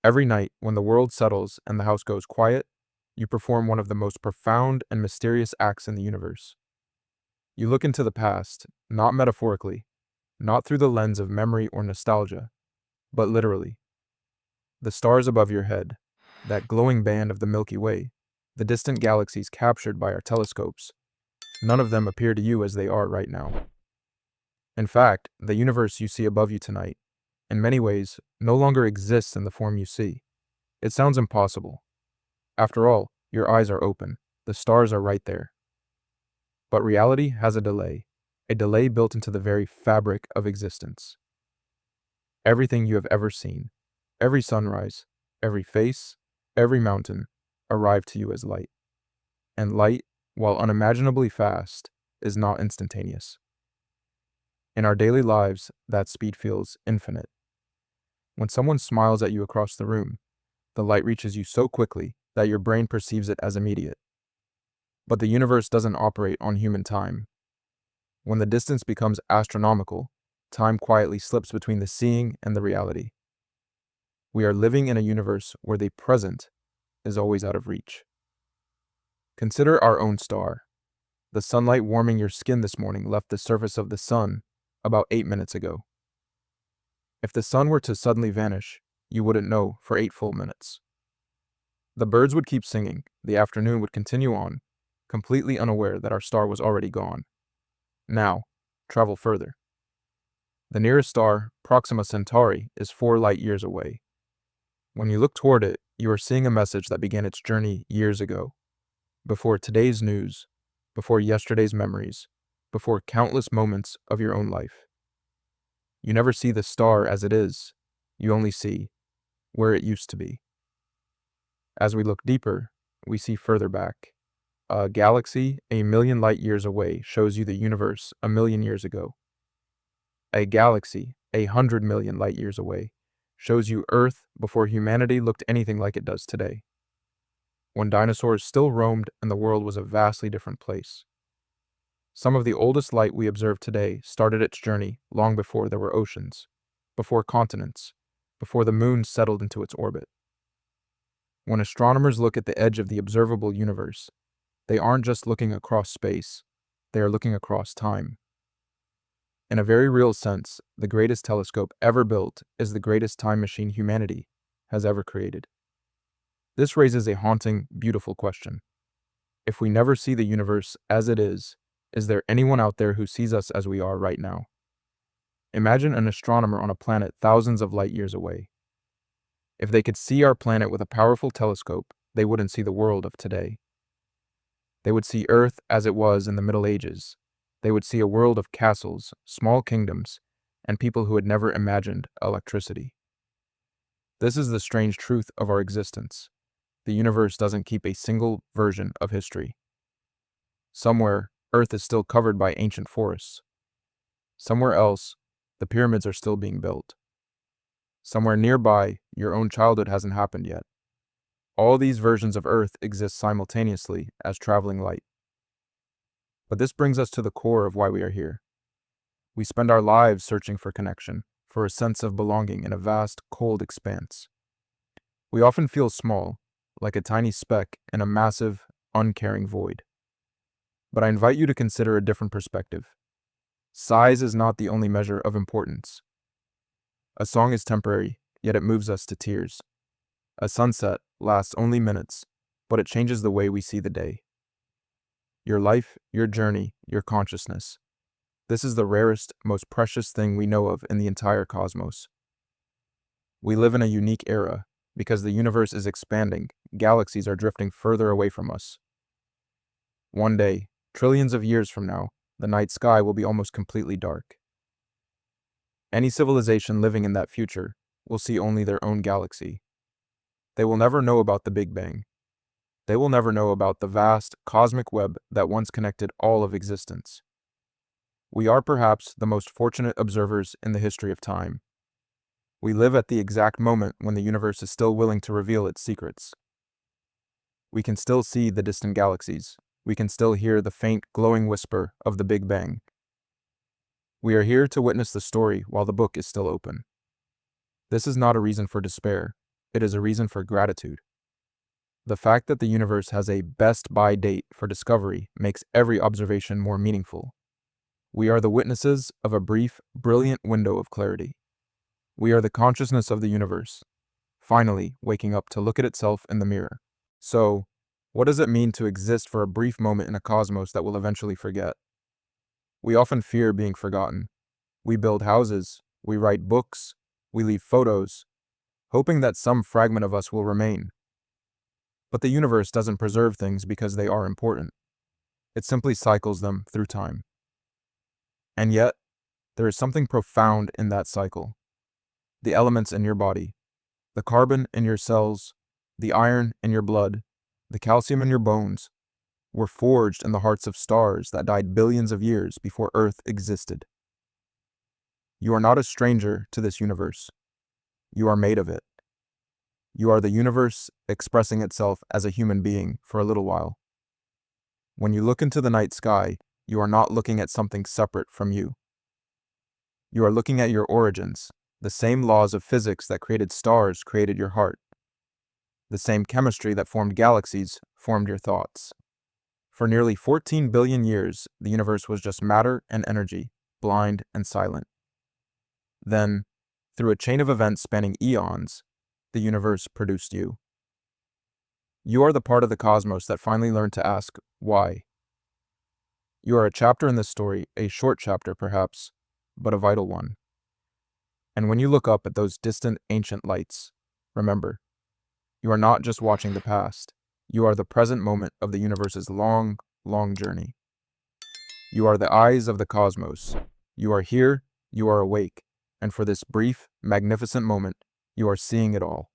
Every night, when the world settles and the house goes quiet, you perform one of the most profound and mysterious acts in the universe. You look into the past, not metaphorically, not through the lens of memory or nostalgia, but literally. The stars above your head, that glowing band of the Milky Way, the distant galaxies captured by our telescopes, none of them appear to you as they are right now. In fact, the universe you see above you tonight, in many ways, no longer exists in the form you see. It sounds impossible. After all, your eyes are open, the stars are right there. But reality has a delay built into the very fabric of existence. Everything you have ever seen, every sunrise, every face, every mountain, arrived to you as light. And light, while unimaginably fast, is not instantaneous. In our daily lives, that speed feels infinite. When someone smiles at you across the room, the light reaches you so quickly that your brain perceives it as immediate. But the universe doesn't operate on human time. When the distance becomes astronomical, time quietly slips between the seeing and the reality. We are living in a universe where the present is always out of reach. Consider our own star. The sunlight warming your skin this morning left the surface of the sun about 8 minutes ago. If the sun were to suddenly vanish, you wouldn't know for 8 full minutes. The birds would keep singing, the afternoon would continue on, completely unaware that our star was already gone. Now, travel further. The nearest star, Proxima Centauri, is 4 light years away. When you look toward it, you are seeing a message that began its journey years ago. Before today's news, before yesterday's memories, before countless moments of your own life. You never see the star as it is, you only see where it used to be. As we look deeper, we see further back. A galaxy 1,000,000 light years away shows you the universe 1,000,000 years ago. A galaxy 100 million light years away shows you Earth before humanity looked anything like it does today. When dinosaurs still roamed and the world was a vastly different place. Some of the oldest light we observe today started its journey long before there were oceans, before continents, before the moon settled into its orbit. When astronomers look at the edge of the observable universe, they aren't just looking across space, they are looking across time. In a very real sense, the greatest telescope ever built is the greatest time machine humanity has ever created. This raises a haunting, beautiful question. If we never see the universe as it is there anyone out there who sees us as we are right now? Imagine an astronomer on a planet thousands of light years away. If they could see our planet with a powerful telescope, they wouldn't see the world of today. They would see Earth as it was in the Middle Ages. They would see a world of castles, small kingdoms, and people who had never imagined electricity. This is the strange truth of our existence. The universe doesn't keep a single version of history. Somewhere, Earth is still covered by ancient forests. Somewhere else, the pyramids are still being built. Somewhere nearby, your own childhood hasn't happened yet. All these versions of Earth exist simultaneously as traveling light. But this brings us to the core of why we are here. We spend our lives searching for connection, for a sense of belonging in a vast, cold expanse. We often feel small, like a tiny speck in a massive, uncaring void. But I invite you to consider a different perspective. Size is not the only measure of importance. A song is temporary, yet it moves us to tears. A sunset lasts only minutes, but it changes the way we see the day. Your life, your journey, your consciousness. This is the rarest, most precious thing we know of in the entire cosmos. We live in a unique era. Because the universe is expanding, galaxies are drifting further away from us. One day, trillions of years from now, the night sky will be almost completely dark. Any civilization living in that future will see only their own galaxy. They will never know about the Big Bang. They will never know about the vast, cosmic web that once connected all of existence. We are perhaps the most fortunate observers in the history of time. We live at the exact moment when the universe is still willing to reveal its secrets. We can still see the distant galaxies. We can still hear the faint, glowing whisper of the Big Bang. We are here to witness the story while the book is still open. This is not a reason for despair. it is a reason for gratitude. The fact that the universe has a best-by date for discovery makes every observation more meaningful. We are the witnesses of a brief, brilliant window of clarity. We are the consciousness of the universe, finally waking up to look at itself in the mirror. So, what does it mean to exist for a brief moment in a cosmos that we'll eventually forget? We often fear being forgotten. We build houses, we write books, we leave photos, hoping that some fragment of us will remain. But the universe doesn't preserve things because they are important. It simply cycles them through time. And yet, there is something profound in that cycle. The elements in your body, the carbon in your cells, the iron in your blood, the calcium in your bones, were forged in the hearts of stars that died billions of years before Earth existed. You are not a stranger to this universe. You are made of it. You are the universe expressing itself as a human being for a little while. When you look into the night sky, you are not looking at something separate from you. You are looking at your origins. The same laws of physics that created stars created your heart. The same chemistry that formed galaxies formed your thoughts. For nearly 14 billion years, the universe was just matter and energy, blind and silent. Then, through a chain of events spanning eons, the universe produced you. You are the part of the cosmos that finally learned to ask, why? You are a chapter in this story, a short chapter perhaps, but a vital one. And when you look up at those distant ancient lights, remember, you are not just watching the past. You are the present moment of the universe's long, long journey. You are the eyes of the cosmos. You are here, you are awake, and for this brief, magnificent moment, you are seeing it all.